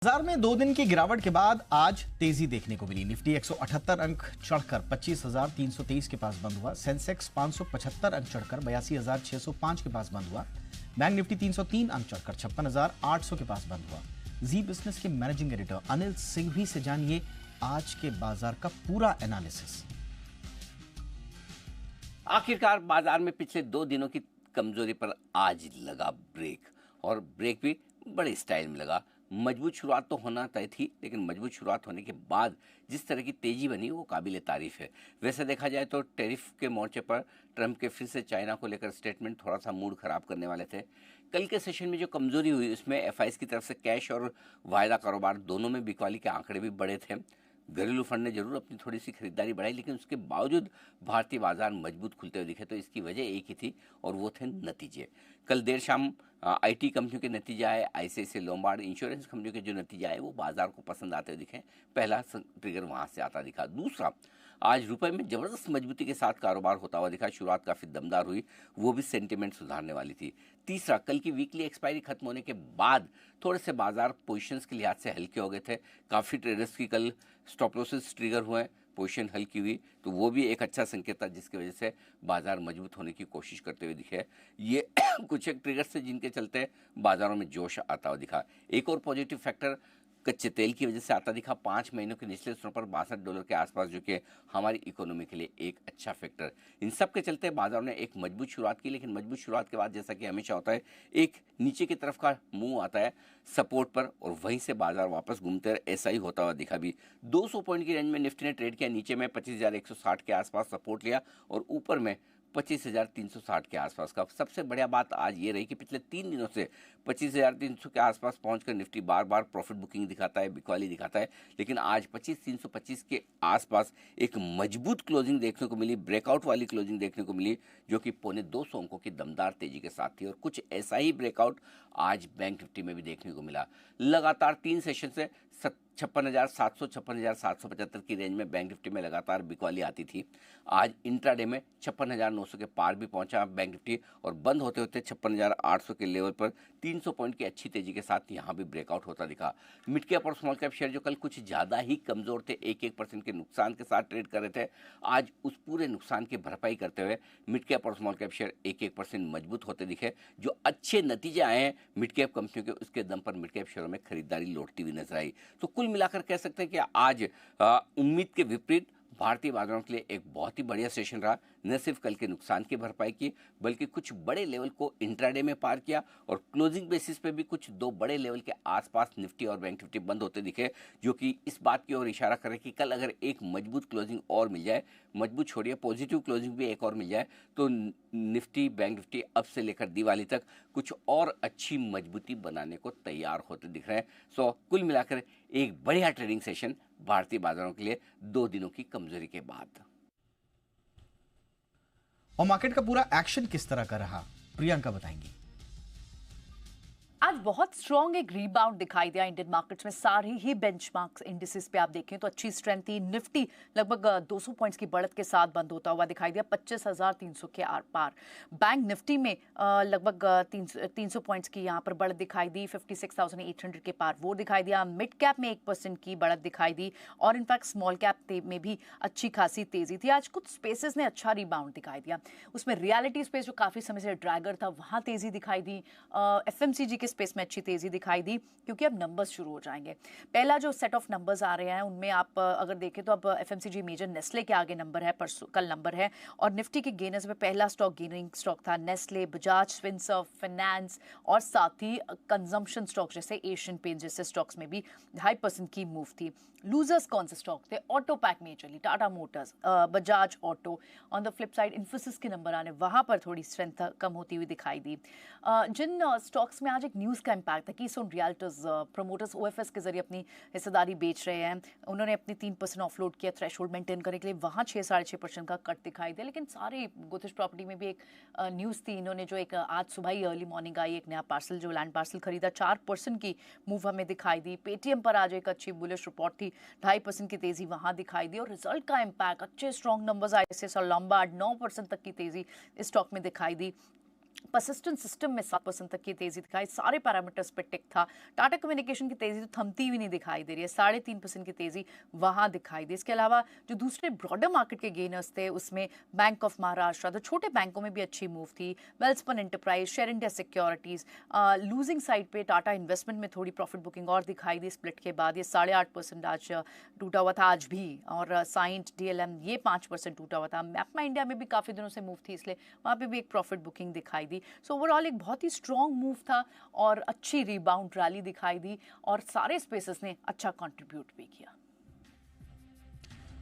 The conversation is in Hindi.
बाजार में 2 दिन की गिरावट के बाद आज तेजी देखने को मिली। निफ्टी 178 अंक चढ़कर 25,323 के पास बंद हुआ। सेंसेक्स 575 अंक चढ़कर 82,605 के पास बंद हुआ। बैंक निफ्टी 303 अंक चढ़कर 56,800 के पास बंद हुआ। जी बिजनेस के मैनेजिंग एडिटर अनिल सिंघवी से जानिए आज के बाजार का पूरा एनालिसिस। आखिरकार बाजार में पिछले 2 दिनों की कमजोरी पर आज लगा ब्रेक, और ब्रेक भी बड़े स्टाइल में लगा। मजबूत शुरुआत तो होना तय थी, लेकिन मजबूत शुरुआत होने के बाद जिस तरह की तेजी बनी वो काबिल तारीफ है। वैसे देखा जाए तो टैरिफ के मोर्चे पर ट्रंप के फिर से चाइना को लेकर स्टेटमेंट थोड़ा सा मूड खराब करने वाले थे। कल के सेशन में जो कमजोरी हुई उसमें एफआईएस की तरफ से कैश और वायदा कारोबार दोनों में बिकवाली के आंकड़े भी बड़े थे। घरेलू फंड ने जरूर अपनी थोड़ी सी खरीदारी बढ़ाई, लेकिन उसके बावजूद भारतीय बाजार मजबूत खुलते हुए दिखे। तो इसकी वजह एक ही थी और वो थे नतीजे। कल देर शाम आईटी कंपनियों के नतीजे आए, आईसीआईसीआई लोम्बार्ड इंश्योरेंस कंपनियों के जो नतीजे आए वो बाजार को पसंद आते हुए दिखे। पहला ट्रिगर वहां से आता दिखा। दूसरा, आज रुपए में जबरदस्त मजबूती के साथ कारोबार होता हुआ दिखा। शुरुआत काफी दमदार हुई, वो भी सेंटिमेंट सुधारने वाली थी। तीसरा, कल की वीकली एक्सपायरी खत्म होने के बाद थोड़े से बाजार पोजीशंस के लिहाज से हल्के हो गए थे। काफी ट्रेडर्स की कल स्टॉप लॉसेस ट्रिगर हुए, पोजीशन हल्की हुई, तो वो भी एक अच्छा संकेत था जिसकी वजह से बाजार मजबूत होने की कोशिश करते हुए दिखे। ये कुछ एक ट्रिगर्स थे जिनके चलते बाजारों में जोश आता हुआ दिखा। एक और पॉजिटिव फैक्टर कच्चे तेल की वजह से आता दिखा। 5 महीनों के निचले स्तरों पर $62 के आसपास, जो कि हमारी इकोनॉमी के लिए एक अच्छा फैक्टर। इन सब के चलते बाजार ने एक मजबूत शुरुआत की, लेकिन मजबूत शुरुआत के बाद जैसा कि हमेशा होता है एक नीचे की तरफ का मुंह आता है सपोर्ट पर, और वहीं से बाजार वापस घूमते रहे। ऐसा ही होता हुआ दिखा भी। 200 पॉइंट की रेंज में निफ्टी ने ट्रेड किया। नीचे में 25,160 के आसपास सपोर्ट लिया और ऊपर में 25,360 के आसपास का। सबसे बढ़िया बात आज ये रही कि पिछले 3 दिनों से 25,300 के आसपास पहुंचकर निफ्टी बार बार प्रॉफिट बुकिंग दिखाता है, बिकवाली दिखाता है, लेकिन आज 25,325 के आसपास एक मजबूत क्लोजिंग देखने को मिली, ब्रेकआउट वाली क्लोजिंग देखने को मिली, जो कि 250 अंकों की दमदार तेजी के साथ थी। और कुछ ऐसा ही ब्रेकआउट आज बैंक निफ्टी में भी देखने को मिला। लगातार 3 सेशन से 56,700 56,775 की रेंज में बैंक निफ्टी में लगातार बिकवाली आती थी। आज इंट्राडे में 56,900 के पार भी पहुंचा बैंक निफ्टी, और बंद होते होते 56,800 के लेवल पर 300 पॉइंट की अच्छी तेजी के साथ यहां भी ब्रेकआउट होता दिखा। मिड कैप और स्मॉल कैप शेयर जो कल कुछ ज्यादा ही कमजोर थे, 1% के नुकसान के साथ ट्रेड कर रहे थे, आज उस पूरे नुकसान की भरपाई करते हुए मिड कैप और स्मॉल कैप शेयर 1% मजबूत होते दिखे। जो अच्छे नतीजे आए हैं मिड कैप कंपनियों के, उसके दम पर मिड कैप शेयरों में खरीदारी लौटती हुई नजर आई। तो कुल मिलाकर कह सकते हैं कि आज उम्मीद के विपरीत भारतीय बाजारों के लिए एक बहुत ही बढ़िया सेशन रहा। न सिर्फ कल के नुकसान की भरपाई की, बल्कि कुछ बड़े लेवल को इंट्राडे में पार किया, और क्लोजिंग बेसिस पे भी कुछ 2 बड़े लेवल के आसपास निफ्टी और बैंक निफ्टी बंद होते दिखे, जो कि इस बात की ओर इशारा करे कि कल अगर एक मजबूत क्लोजिंग और मिल जाए, मजबूत छोड़िए पॉजिटिव क्लोजिंग भी एक और मिल जाए, तो निफ्टी बैंक निफ्टी अब से लेकर दिवाली तक कुछ और अच्छी मजबूती बनाने को तैयार होते दिख रहे हैं। सो कुल मिलाकर एक बढ़िया ट्रेडिंग सेशन भारतीय बाजारों के लिए 2 दिनों की कमजोरी के बाद। और मार्केट का पूरा एक्शन किस तरह का रहा, प्रियंका बताएंगी। आज बहुत स्ट्रॉन्ग एक रीबाउंड दिखाई दिया इंडियन मार्केट्स में। सारी ही बेंचमार्क्स इंडिसेस पे आप देखें तो अच्छी स्ट्रेंथ थी। निफ्टी लगभग 200 पॉइंट्स की बढ़त के साथ बंद होता हुआ दिखाई दिया 25,300 के आर पार। बैंक निफ्टी में लगभग 300 पॉइंट्स की यहाँ पर बढ़त दिखाई दी, 56,800 के पार वो दिखाई दिया। मिड कैप में 1% की बढ़त दिखाई दी, और इनफैक्ट स्मॉल कैप में भी अच्छी खासी तेजी थी। आज कुछ स्पेसेस ने अच्छा रीबाउंड दिखाई दिया। उसमें रियलिटी स्पेस जो काफी समय से ड्रैगर था, वहां तेजी दिखाई दी। एफएमसीजी के स्पेस में अच्छी तेजी दिखाई दी, क्योंकि अब नंबर्स शुरू हो जाएंगे। पहला जो सेट ऑफ नंबर्स आ रहे हैं उनमें आप अगर देखें तो अब एफएमसीजी मेजर नेस्ले के आगे नंबर है, परसों कल नंबर है, और निफ्टी के गेनर्स में पहला स्टॉक गेनिंग स्टॉक था नेस्ले, बजाज फिनसर्व फाइनेंस, और साथ ही कंजम्पशन स्टॉक जैसे एशियन पेंट जैसे स्टॉक्स में भी 2.5% की मूव थी। लूजर्स कौन से स्टॉक थे? Auto pack majorly, Tata Motors, Bajaj auto. On the flip side Infosys के नंबर आने, वहां पर थोड़ी स्ट्रेंथ कम होती हुई दिखाई दी। जिन स्टॉक्स में आज एक न्यूज़ का इम्पैक्ट था, कीस्टोन रियल्टर्स प्रोमोटर्स ओएफएस के जरिए अपनी हिस्सेदारी बेच रहे हैं, उन्होंने अपनी 3% ऑफलोड किया थ्रेशोल्ड मेंटेन करने के लिए, वहाँ 6-6.5% का कट दिखाई दिया। लेकिन सारे गोदरेज प्रॉपर्टी में भी एक न्यूज़ थी, इन्होंने जो एक आज सुबह ही अर्ली मॉर्निंग आई एक नया पार्सल जो लैंड पार्सल खरीदा, 4% की मूव हमें दिखाई दी। पेटीएम पर आज एक अच्छी बुलिश रिपोर्ट थी, 2.5% की तेजी वहाँ दिखाई दी, और रिजल्ट का इम्पैक्ट अच्छे स्ट्रॉन्ग नंबर्स आए, जैसे लोम्बार्ड 9% तक की तेजी इस स्टॉक में दिखाई दी। परसिस्टेंट सिस्टम में 7% तक की तेजी दिखाई, सारे पैरामीटर्स पे टिक था। टाटा कम्युनिकेशन की तेजी तो थमती हुई नहीं दिखाई दे रही है, 3.5% की तेजी वहां दिखाई दी। इसके अलावा जो दूसरे ब्रॉडर मार्केट के गेनर्स थे उसमें बैंक ऑफ महाराष्ट्र, तो छोटे बैंकों में भी अच्छी मूव थी। Welspun enterprise, share India securities, losing side पे टाटा इन्वेस्टमेंट में थोड़ी प्रॉफिट बुकिंग और दिखाई दी स्प्लिट के बाद। ये 8.5% आज टूटा हुआ था आज भी, और साइंट डीएलएम ये 5% टूटा हुआ था। मैप्मा इंडिया में भी काफी दिनों से मूव थी, इसलिए वहां पे भी एक प्रॉफिट बुकिंग दिखाई दी। सो ओवरऑल एक बहुत ही स्ट्रॉन्ग मूव था और अच्छी रिबाउंड रैली दिखाई दी, और सारे स्पेसेस ने अच्छा कंट्रीब्यूट भी किया।